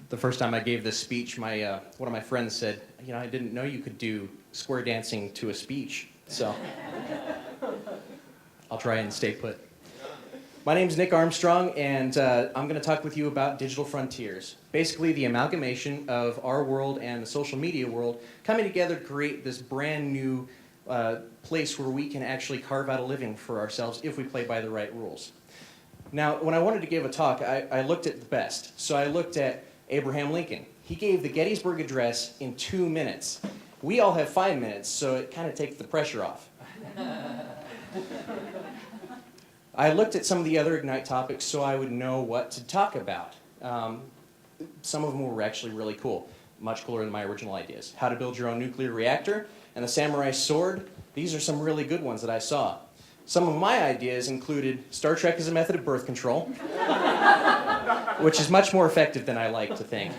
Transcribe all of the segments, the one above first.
The first time I gave this speech, one of my friends said, I didn't know you could do square dancing to a speech. So I'll try and stay put. My name's Nick Armstrong, and I'm going to talk with you about digital frontiers. Basically, the amalgamation of our world and the social media world coming together to create this brand new place where we can actually carve out a living for ourselves if we play by the right rules. Now, when I wanted to give a talk, I looked at the best. So I looked at Abraham Lincoln. He gave the Gettysburg Address in 2 minutes. We all have 5 minutes, so it kind of takes the pressure off. I looked at some of the other Ignite topics so I would know what to talk about. Some of them were actually really cool, much cooler than my original ideas. How to build your own nuclear reactor and the samurai sword. These are some really good ones that I saw. Some of my ideas included Star Trek as a method of birth control, which is much more effective than I like to think.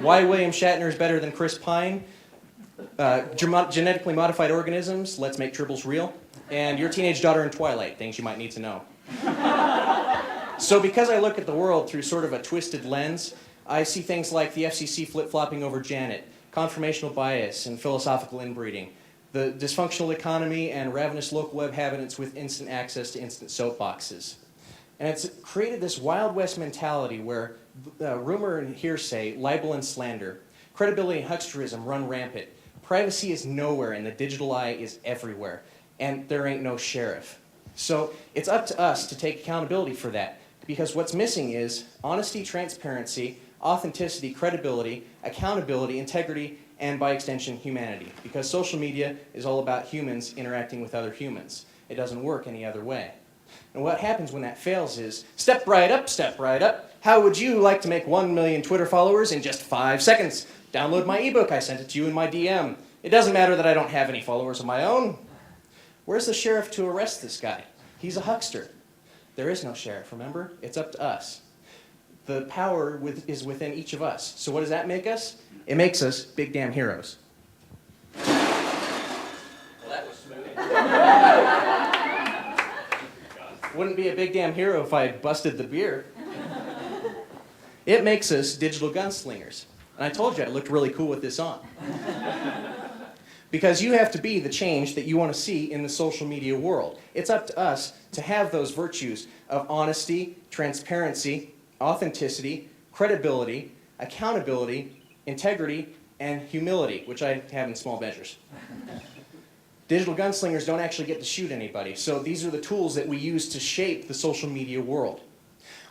Why William Shatner is better than Chris Pine. Genetically modified organisms, let's make tribbles real. And your teenage daughter in Twilight, things you might need to know. So because I look at the world through sort of a twisted lens, I see things like the FCC flip-flopping over Janet, confirmational bias and philosophical inbreeding, the dysfunctional economy and ravenous local web habitants with instant access to instant soapboxes. And it's created this Wild West mentality where rumor and hearsay, libel and slander, credibility and hucksterism run rampant. Privacy is nowhere and the digital eye is everywhere. And there ain't no sheriff. So it's up to us to take accountability for that, because what's missing is honesty, transparency, authenticity, credibility, accountability, integrity, and by extension, humanity. Because social media is all about humans interacting with other humans. It doesn't work any other way. And what happens when that fails is, step right up, step right up. How would you like to make 1 million Twitter followers in just 5 seconds? Download my ebook, I sent it to you in my DM. It doesn't matter that I don't have any followers of my own. Where's the sheriff to arrest this guy? He's a huckster. There is no sheriff, remember? It's up to us. The power is within each of us. So what does that make us? It makes us big damn heroes. Well, that was smooth. Wouldn't be a big damn hero if I busted the beer. It makes us digital gunslingers. And I told you I looked really cool with this on. Because you have to be the change that you want to see in the social media world. It's up to us to have those virtues of honesty, transparency, authenticity, credibility, accountability, integrity, and humility, which I have in small measures. Digital gunslingers don't actually get to shoot anybody, so these are the tools that we use to shape the social media world.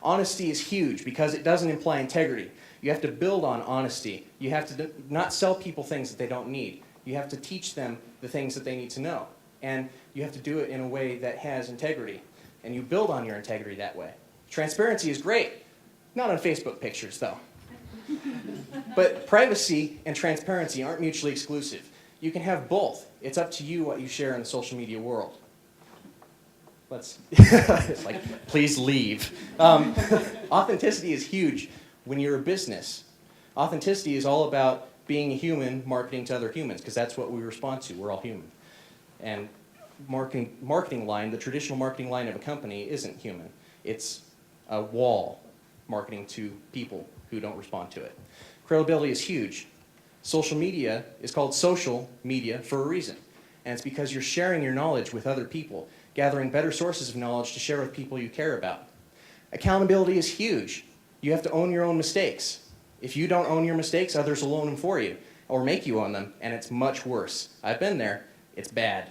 Honesty is huge because it doesn't imply integrity. You have to build on honesty. You have to not sell people things that they don't need. You have to teach them the things that they need to know. And you have to do it in a way that has integrity. And you build on your integrity that way. Transparency is great. Not on Facebook pictures, though. But privacy and transparency aren't mutually exclusive. You can have both. It's up to you what you share in the social media world. It's like, please leave. Authenticity is huge when you're a business. Authenticity is all about being a human marketing to other humans, because that's what we respond to. We're all human. And marketing line, the traditional marketing line of a company isn't human. It's a wall marketing to people who don't respond to it. Credibility is huge. Social media is called social media for a reason. And it's because you're sharing your knowledge with other people, gathering better sources of knowledge to share with people you care about. Accountability is huge. You have to own your own mistakes. If you don't own your mistakes, others will own them for you, or make you own them, and it's much worse. I've been there. It's bad.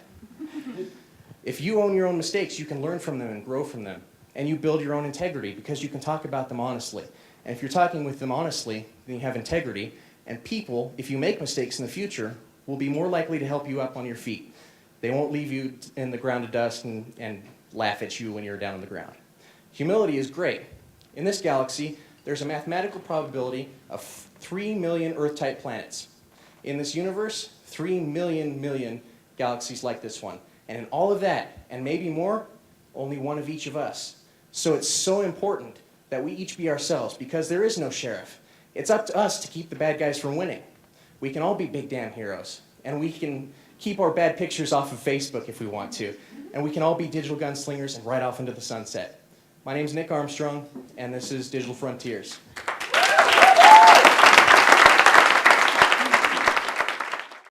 If you own your own mistakes, you can learn from them and grow from them, and you build your own integrity because you can talk about them honestly. And if you're talking with them honestly, then you have integrity, and people, if you make mistakes in the future, will be more likely to help you up on your feet. They won't leave you in the ground of dust and laugh at you when you're down on the ground. Humility is great. In this galaxy, there's a mathematical probability of 3 million Earth-type planets. In this universe, 3 million galaxies like this one. And in all of that, and maybe more, only one of each of us. So it's so important that we each be ourselves, because there is no sheriff. It's up to us to keep the bad guys from winning. We can all be big damn heroes. And we can keep our bad pictures off of Facebook if we want to. And we can all be digital gunslingers and ride off into the sunset. My name's Nick Armstrong, and this is Digital Frontiers.